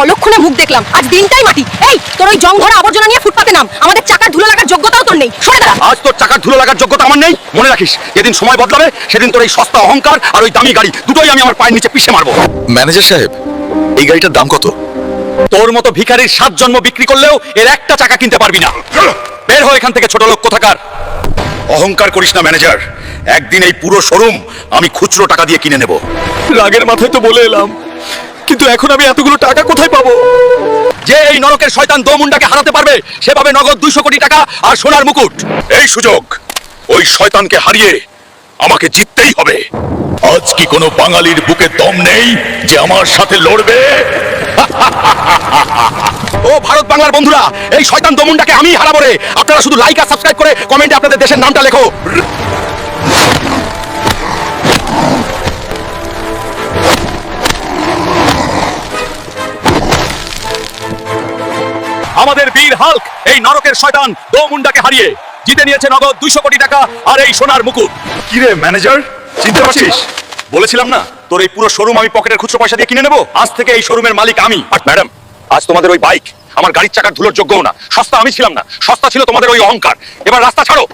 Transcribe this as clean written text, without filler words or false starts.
অলক্ষণে মুখ দেখলাম, আজ দিনটাই মাটি। এই তোর ওই জং ভরা আবর্জনা নিয়ে ফুটপাতে নাম, আমাদের চাকার ধুলো লাগার যোগ্যতাও তোর নেই, সরে দাঁড়া। আজ তোর চাকার ধুলো লাগার যোগ্যতা আমার নেই, মনে রাখিস যেদিন সময় বদলাবে সেদিন তোর এই সস্তা অহংকার আর ওই দামি গাড়ি দুটোই আমি আমার পায়ের নিচে পিষে মারবো। ম্যানেজার সাহেব, এই গাড়িটার দাম কত? তোর মতো ভিখারির 7 জন্ম বিক্রি করলেও এর একটা চাকা কিনতে পারবি না। বের হও এখান থেকে, ছোট লোক কোথাকার। অহংকার করিস না ম্যানেজার, একদিন এই পুরো শোরুম আমি খুচরো টাকা দিয়ে কিনে নেব। রাগের মাথায় তো বলে এলাম, কিন্তু এখন আমি এতগুলো টাকা কোথায় পাবো? যে এই নরকের শয়তান দোমুন্ডাকে হারাতে পারবে সে পাবে নগদ 200 কোটি টাকা আর সোনার মুকুট। এই সুযোগ ওই শয়তানকে হারিয়ে আমাকে জিততেই হবে। আজ কি কোনো বাঙালির বুকে দম নেই যে আমার সাথে লড়বে? ও ভারত বাংলার বন্ধুরা, এই শয়তান দোমুন্ডাকে আমি হারাবো রে। আপনারা শুধু লাইক আর সাবস্ক্রাইব করে কমেন্টে আপনাদের দেশের নামটা লেখো। আমাদের বীর হাল্ক এই নরকের শয়তান দোমুন্ডাকে হারিয়ে জিতে নিয়েছে নগদ 200 কোটি টাকা আর এই সোনার মুকুট। কি রে ম্যানেজার, চিনতে পারছিস? বলেছিলাম না তোর এই পুরো শোরুম আমি পকেটের খুচরো পয়সা দিয়ে কিনে নেবো। আজ থেকে এই শোরুমের মালিক আমি। আর ম্যাডাম, আজ তোমাদের ওই বাইক আমার গাড়ির চাকার ধুলোর যোগ্যও না। সস্তা আমি ছিলাম না, সস্তা ছিল তোমাদের ওই অহংকার। এবার রাস্তা ছাড়ো।